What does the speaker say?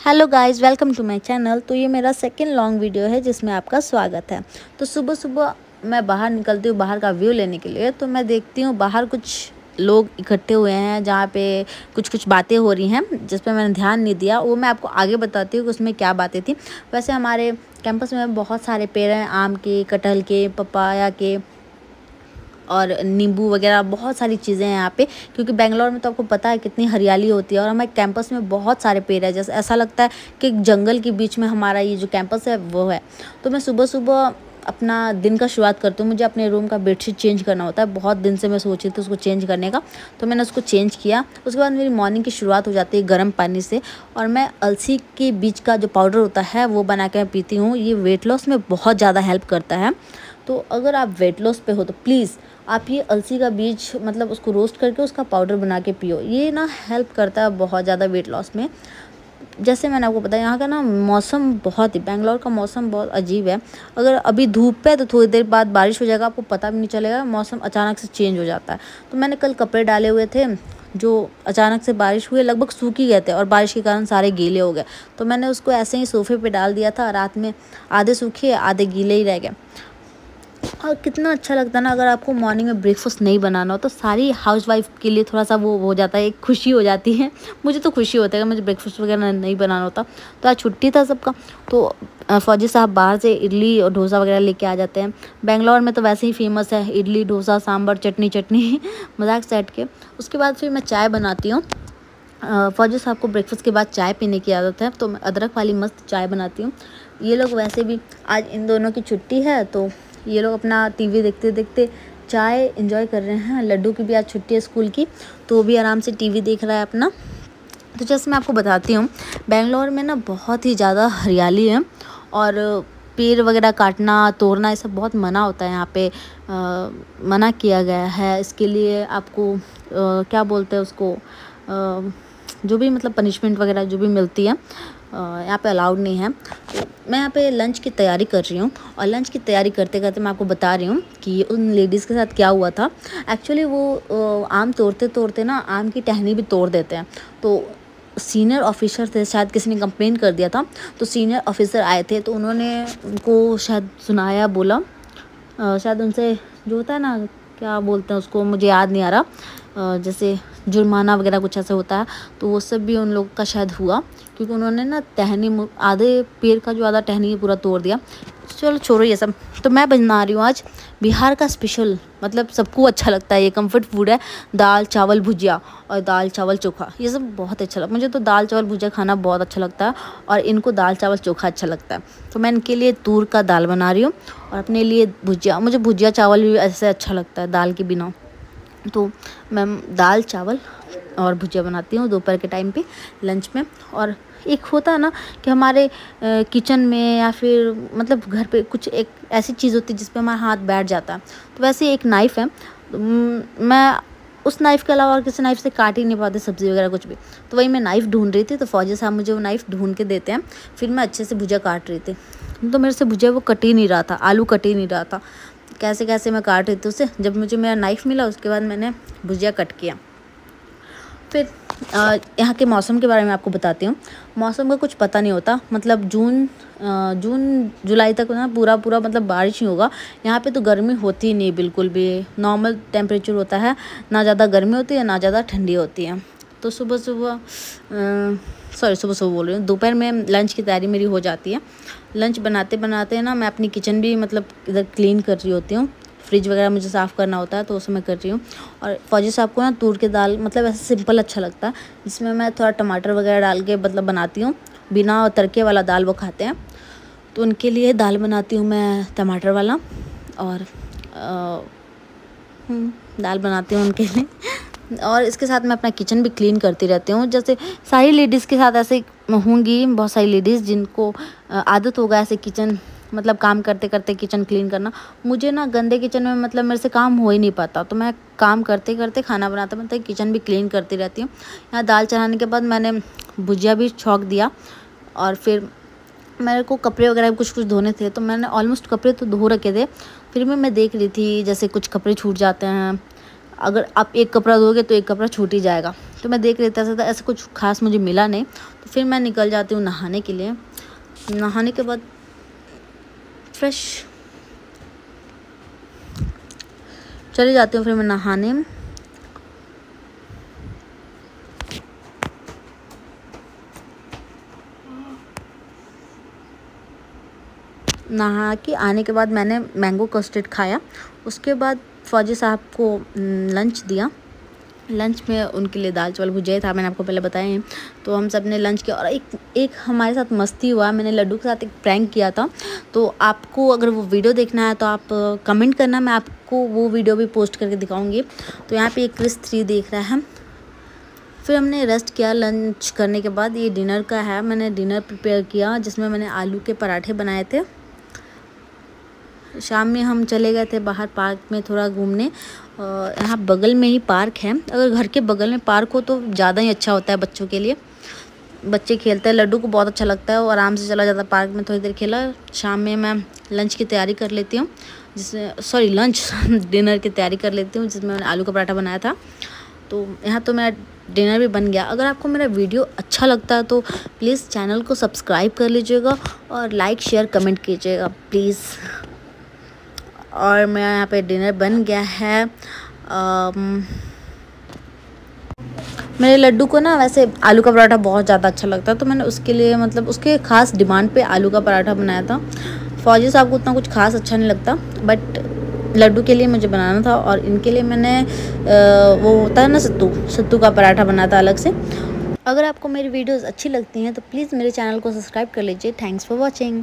Hello guys, welcome to my channel. तो ये मेरा सेकंड लॉन्ग वीडियो है जिसमें आपका स्वागत है। तो सुबह सुबह मैं बाहर निकलती हूँ बाहर का व्यू लेने के लिए। तो मैं देखती हूँ बाहर कुछ लोग इकट्ठे हुए हैं जहाँ पे कुछ बातें हो रही हैं जिस पे मैंने ध्यान नहीं दिया। वो मैं आपको आगे बताती हूँ कि उसमें क्या बातें थी। वैसे हमारे कैंपस में बहुत सारे पेड़ हैं, आम के, कटहल के, पपाया के और नींबू वगैरह बहुत सारी चीज़ें हैं यहाँ पे। क्योंकि बेंगलोर में तो आपको पता है कितनी हरियाली होती है और हमारे कैंपस में बहुत सारे पेड़ है। जैसे ऐसा लगता है कि एक जंगल के बीच में हमारा ये जो कैंपस है वो है। तो मैं सुबह सुबह अपना दिन का शुरुआत करती हूँ। मुझे अपने रूम का बेडशीट चेंज करना होता है। बहुत दिन से मैं सोची थी उसको चेंज करने का, तो मैंने उसको चेंज किया। उसके बाद मेरी मॉर्निंग की शुरुआत हो जाती है गर्म पानी से, और मैं अलसी के बीज का जो पाउडर होता है वो बना के मैं पीती हूँ। ये वेट लॉस में बहुत ज़्यादा हेल्प करता है। तो अगर आप वेट लॉस पे हो तो प्लीज़ आप ये अलसी का बीज मतलब उसको रोस्ट करके उसका पाउडर बना के पियो। ये ना हेल्प करता है बहुत ज़्यादा वेट लॉस में। जैसे मैंने आपको बताया, यहाँ का ना मौसम बहुत ही, बेंगलोर का मौसम बहुत अजीब है। अगर अभी धूप है तो थोड़ी देर बाद बारिश हो जाएगा, आपको पता भी नहीं चलेगा। मौसम अचानक से चेंज हो जाता है। तो मैंने कल कपड़े डाले हुए थे, जो अचानक से बारिश हुई, लगभग सूख ही गए थे और बारिश के कारण सारे गीले हो गए। तो मैंने उसको ऐसे ही सोफे पे डाल दिया था। रात में आधे सूखे आधे गीले ही रह गए। और कितना अच्छा लगता है ना, अगर आपको मॉर्निंग में ब्रेकफास्ट नहीं बनाना हो तो सारी हाउसवाइफ के लिए थोड़ा सा वो हो जाता है, एक खुशी हो जाती है। मुझे तो खुशी होता है कि मुझे ब्रेकफास्ट वगैरह नहीं बनाना होता। तो आज छुट्टी था सबका, तो फौजी साहब बाहर से इडली और डोसा वगैरह लेके आ जाते हैं। बेंगलोर में तो वैसे ही फेमस है इडली डोसा सांभर चटनी मजाक से हट के। उसके बाद फिर मैं चाय बनाती हूँ। फौजी साहब को ब्रेकफास्ट के बाद चाय पीने की आदत है, तो मैं अदरक वाली मस्त चाय बनाती हूँ। ये लोग वैसे भी आज इन दोनों की छुट्टी है, तो ये लोग अपना टीवी देखते देखते चाय एंजॉय कर रहे हैं। लड्डू की भी आज छुट्टी है स्कूल की, तो वो भी आराम से टीवी देख रहा है अपना। तो जैसे मैं आपको बताती हूँ, बेंगलोर में ना बहुत ही ज़्यादा हरियाली है और पेड़ वगैरह काटना तोड़ना ये सब बहुत मना होता है यहाँ पे। मना किया गया है इसके लिए। आपको क्या बोलते हैं उसको, जो भी मतलब पनिशमेंट वगैरह जो भी मिलती है यहाँ पे अलाउड नहीं है। तो मैं यहाँ पे लंच की तैयारी कर रही हूँ, और लंच की तैयारी करते करते मैं आपको बता रही हूँ कि उन लेडीज़ के साथ क्या हुआ था। एक्चुअली वो आम तोड़ते तोड़ते ना आम की टहनी भी तोड़ देते हैं। तो सीनियर ऑफिसर थे, शायद किसी ने कंप्लेन कर दिया था, तो सीनियर ऑफिसर आए थे। तो उन्होंने उनको शायद सुनाया, बोला शायद उनसे जो होता है ना, क्या बोलते हैं उसको, मुझे याद नहीं आ रहा, जैसे जुर्माना वगैरह कुछ ऐसा होता है। तो वो सब भी उन लोग का शायद हुआ, क्योंकि उन्होंने ना टहनी आधे पेड़ का जो आधा टहनी है पूरा तोड़ दिया। चलो छोड़ो ये सब। तो मैं बना रही हूँ आज बिहार का स्पेशल, मतलब सबको अच्छा लगता है, ये कंफर्ट फूड है, दाल चावल भुजिया और दाल चावल चोखा। ये सब बहुत अच्छा लगता है मुझे। तो दाल चावल भुजिया खाना बहुत अच्छा लगता है और इनको दाल चावल चोखा अच्छा लगता है। तो मैं इनके लिए तूर का दाल बना रही हूँ और अपने लिए भुजिया। मुझे भुजिया चावल भी ऐसे अच्छा लगता है दाल के बिना। तो मैं दाल चावल और भुजिया बनाती हूँ दोपहर के टाइम पे लंच में। और एक होता है ना कि हमारे किचन में या फिर मतलब घर पे कुछ एक ऐसी चीज़ होती है जिस पे हमारा हाथ बैठ जाता है। तो वैसे एक नाइफ़ है, मैं उस नाइफ़ के अलावा और किसी नाइफ़ से काट ही नहीं पाती सब्ज़ी वगैरह कुछ भी। तो वही मैं नाइफ़ ढूंढ रही थी, तो फौजी साहब मुझे वो नाइफ़ ढूंढ के देते हैं। फिर मैं अच्छे से भुजिया काट रही थी, तो मेरे से भुजिया वो कट ही नहीं रहा था, आलू कट ही नहीं रहा था। कैसे कैसे मैं काट रही थी उसे। जब मुझे मेरा नाइफ़ मिला उसके बाद मैंने भुजिया कट किया। फिर यहाँ के मौसम के बारे में आपको बताती हूँ। मौसम का कुछ पता नहीं होता, मतलब जून जुलाई तक ना पूरा मतलब बारिश ही होगा। यहाँ पे तो गर्मी होती ही नहीं, बिल्कुल भी नॉर्मल टेम्परेचर होता है। ना ज़्यादा गर्मी होती है ना ज़्यादा ठंडी होती है। तो सुबह सुबह बोल रही हूँ, दोपहर में लंच की तैयारी मेरी हो जाती है। लंच बनाते बनाते ना मैं अपनी किचन भी मतलब इधर क्लीन कर रही होती हूँ। फ्रिज वगैरह मुझे साफ़ करना होता है, तो उसे मैं कर रही हूँ। और फौजी साहब को ना तूर की दाल मतलब ऐसे सिंपल अच्छा लगता है, जिसमें मैं थोड़ा टमाटर वगैरह डाल के मतलब बनाती हूँ। बिना तड़के वाला दाल वो खाते हैं, तो उनके लिए दाल बनाती हूँ मैं टमाटर वाला। और दाल बनाती हूँ उनके लिए। और इसके साथ मैं अपना किचन भी क्लीन करती रहती हूँ। जैसे सारी लेडीज़ के साथ ऐसे होंगी, बहुत सारी लेडीज़ जिनको आदत होगा ऐसे किचन मतलब काम करते करते किचन क्लीन करना। मुझे ना गंदे किचन में मतलब मेरे से काम हो ही नहीं पाता, तो मैं काम करते करते खाना बनाते बनाते किचन भी क्लीन करती रहती हूँ। यहाँ दाल चढ़ाने के बाद मैंने भुजिया भी छौंक दिया, और फिर मेरे को कपड़े वगैरह कुछ धोने थे, तो मैंने ऑलमोस्ट कपड़े तो धो रखे थे। फिर भी मैं देख रही थी जैसे कुछ कपड़े छूट जाते हैं, अगर आप एक कपड़ा धोगे तो एक कपड़ा छूट ही जाएगा। तो मैं देख रही था ऐसा कुछ खास मुझे मिला नहीं, तो फिर मैं निकल जाती हूँ नहाने के लिए। नहाने के बाद फ्रेश चली जाती हूँ फिर मैं नहाने। नहा के आने के बाद मैंने मैंगो कस्टर्ड खाया। उसके बाद फौजी साहब को लंच दिया। लंच में उनके लिए दाल चावल भुजिया था, मैंने आपको पहले बताया है। तो हम सब ने लंच किया और एक हमारे साथ मस्ती हुआ। मैंने लड्डू के साथ एक प्रैंक किया था, तो आपको अगर वो वीडियो देखना है तो आप कमेंट करना, मैं आपको वो वीडियो भी पोस्ट करके दिखाऊंगी। तो यहाँ पे एक क्रिस 3 देख रहा है। फिर हमने रेस्ट किया। लंच करने के बाद ये डिनर का है, मैंने डिनर प्रिपेयर किया जिसमें मैंने आलू के पराठे बनाए थे। शाम में हम चले गए थे बाहर पार्क में थोड़ा घूमने। यहाँ बगल में ही पार्क है। अगर घर के बगल में पार्क हो तो ज़्यादा ही अच्छा होता है बच्चों के लिए। बच्चे खेलते हैं, लड्डू को बहुत अच्छा लगता है और आराम से चला जाता है पार्क में, थोड़ी देर खेला। शाम में मैं लंच की तैयारी कर लेती हूँ, डिनर की तैयारी कर लेती हूँ जिसमें मैंने आलू का पराठा बनाया था। तो यहाँ तो मेरा डिनर भी बन गया। अगर आपको मेरा वीडियो अच्छा लगता है तो प्लीज़ चैनल को सब्सक्राइब कर लीजिएगा और लाइक शेयर कमेंट कीजिएगा प्लीज़। और मेरा यहाँ पे डिनर बन गया है। मेरे लड्डू को ना वैसे आलू का पराठा बहुत ज़्यादा अच्छा लगता है, तो मैंने उसके लिए मतलब उसके ख़ास डिमांड पे आलू का पराठा बनाया था। फौजी साहब को उतना कुछ खास अच्छा नहीं लगता, बट लड्डू के लिए मुझे बनाना था। और इनके लिए मैंने वो होता है ना सत्तू का पराठा बनाया था अलग से। अगर आपको मेरी वीडियोज़ अच्छी लगती हैं तो प्लीज़ मेरे चैनल को सब्सक्राइब कर लीजिए। Thanks for watching.